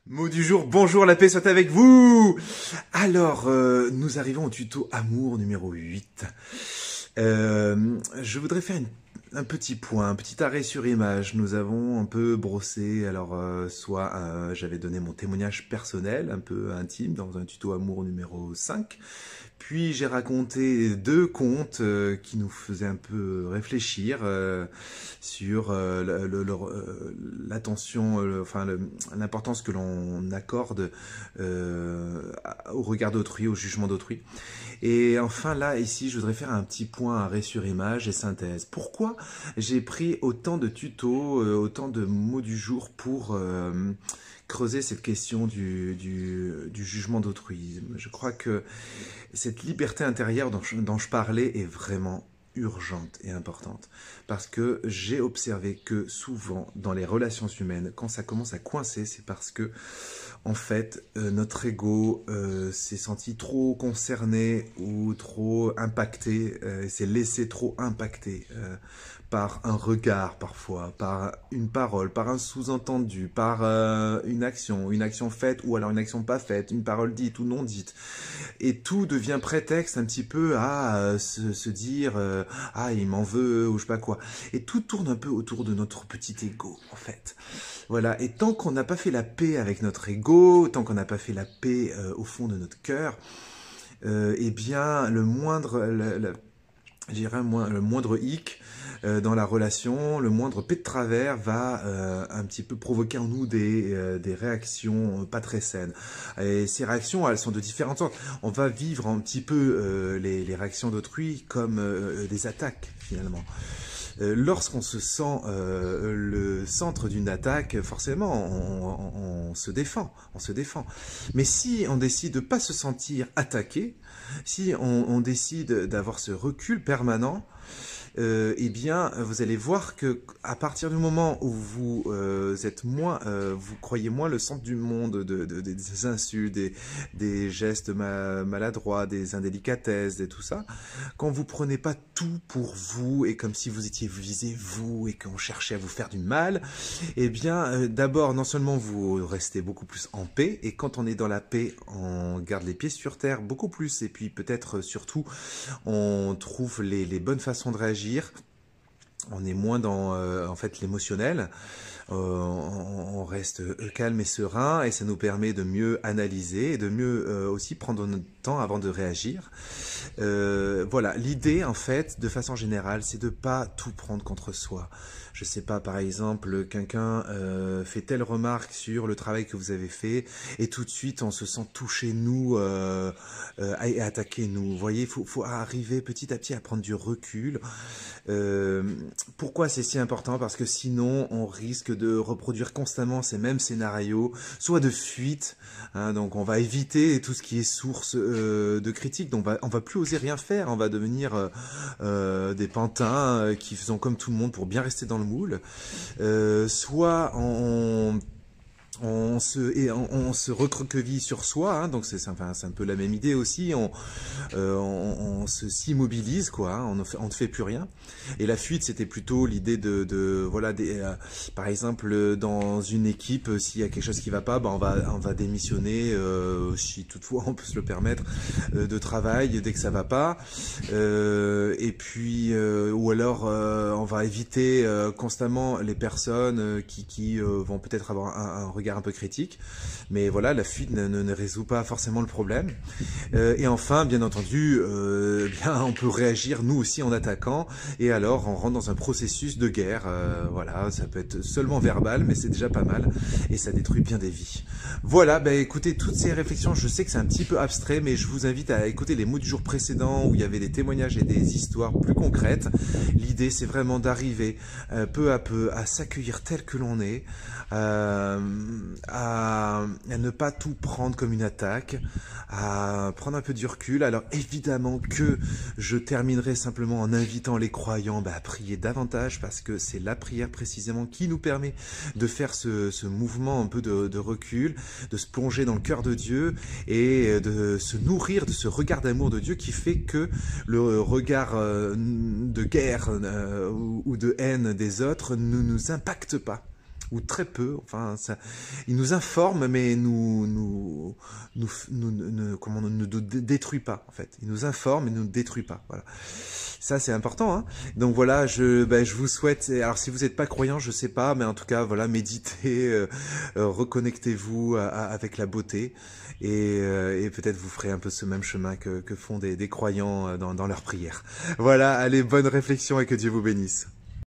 Mot du jour, bonjour, la paix soit avec vous. Alors, nous arrivons au tuto amour numéro 8. Je voudrais faire un petit point, un petit arrêt sur image. Nous avons un peu brossé, alors soit j'avais donné mon témoignage personnel, un peu intime, dans un tuto amour numéro 5. Puis j'ai raconté deux contes qui nous faisaient un peu réfléchir sur l'attention, l'importance que l'on accorde au regard d'autrui, au jugement d'autrui. Et enfin là, ici, je voudrais faire un petit point arrêt sur image et synthèse. Pourquoi j'ai pris autant de tutos, autant de mots du jour pour creuser cette question du jugement d'autrui? Je crois que cette liberté intérieure dont je parlais est vraiment urgente et importante. Parce que j'ai observé que souvent, dans les relations humaines, quand ça commence à coincer, c'est parce que, en fait, notre ego s'est senti trop concerné ou trop impacté, s'est laissé trop impacter par un regard parfois, par une parole, par un sous-entendu, par une action faite ou alors une action pas faite, une parole dite ou non dite. Et tout devient prétexte un petit peu à se dire ah, il m'en veut ou je sais pas quoi. Et tout tourne un peu autour de notre petit ego en fait. Voilà, et tant qu'on n'a pas fait la paix avec notre ego, tant qu'on n'a pas fait la paix au fond de notre cœur, eh bien le moindre je dirais le moindre hic dans la relation, le moindre pet de travers va un petit peu provoquer en nous des réactions pas très saines. Et ces réactions, elles sont de différentes sortes. On va vivre un petit peu les réactions d'autrui comme des attaques finalement. Lorsqu'on se sent le centre d'une attaque, forcément, on se défend, on se défend. Mais si on décide de ne pas se sentir attaqué, si on décide d'avoir ce recul permanent, eh bien, vous allez voir que à partir du moment où vous êtes moins, vous croyez moins le centre du monde des insultes, des gestes maladroits, des indélicatesses, et tout ça, quand vous prenez pas tout pour vous et comme si vous étiez visé vous et qu'on cherchait à vous faire du mal, eh bien, d'abord, non seulement vous restez beaucoup plus en paix, et quand on est dans la paix, on garde les pieds sur terre beaucoup plus, et puis peut-être surtout, on trouve les bonnes façons de réagir. On est moins dans en fait l'émotionnel, on reste calme et serein et ça nous permet de mieux analyser et de mieux aussi prendre notre temps avant de réagir. Voilà, l'idée en fait, de façon générale, c'est de pas tout prendre contre soi. Je sais pas, par exemple, quelqu'un fait telle remarque sur le travail que vous avez fait et tout de suite on se sent touché nous et attaqué nous. Vous voyez, faut arriver petit à petit à prendre du recul. Pourquoi c'est si important? Parce que sinon on risque de reproduire constamment ces mêmes scénarios, soit de fuite, hein, donc on va éviter tout ce qui est source de critique, donc on va plus oser rien faire, on va devenir des pantins qui faisons comme tout le monde pour bien rester dans le moule, soit on se recroqueville sur soi, hein, donc c'est un peu la même idée aussi, on se s'immobilise, quoi, hein, on ne fait plus rien. Et la fuite, c'était plutôt l'idée voilà, par exemple, dans une équipe, s'il y a quelque chose qui va pas, on va démissionner, si toutefois on peut se le permettre, de travail dès que ça va pas, et puis, ou alors on va éviter constamment les personnes qui vont peut-être avoir un regard un peu critique, mais voilà, la fuite ne résout pas forcément le problème. Et enfin, bien entendu, bien, on peut réagir nous aussi en attaquant, et alors on rentre dans un processus de guerre. Voilà, ça peut être seulement verbal, mais c'est déjà pas mal, et ça détruit bien des vies. Voilà, ben écoutez, toutes ces réflexions, je sais que c'est un petit peu abstrait, mais je vous invite à écouter les mots du jour précédents où il y avait des témoignages et des histoires plus concrètes. L'idée, c'est vraiment d'arriver peu à peu à s'accueillir tel que l'on est, à ne pas tout prendre comme une attaque, à prendre un peu du recul. Alors évidemment que je terminerai simplement en invitant les croyants à prier davantage, parce que c'est la prière précisément qui nous permet de faire ce mouvement un peu de recul, de se plonger dans le cœur de Dieu et de se nourrir de ce regard d'amour de Dieu qui fait que le regard de guerre ou de haine des autres ne nous impacte pas. ou très peu. Enfin, ça, il nous informe, mais comment, ne nous détruit pas, en fait. Il nous informe et ne nous détruit pas. Voilà. Ça, c'est important, hein. Donc voilà, je vous souhaite. Alors, si vous n'êtes pas croyant, je sais pas, mais en tout cas, voilà, méditez, reconnectez-vous avec la beauté, et peut-être vous ferez un peu ce même chemin que font des croyants dans leurs prières. Voilà, allez, bonne réflexion et que Dieu vous bénisse.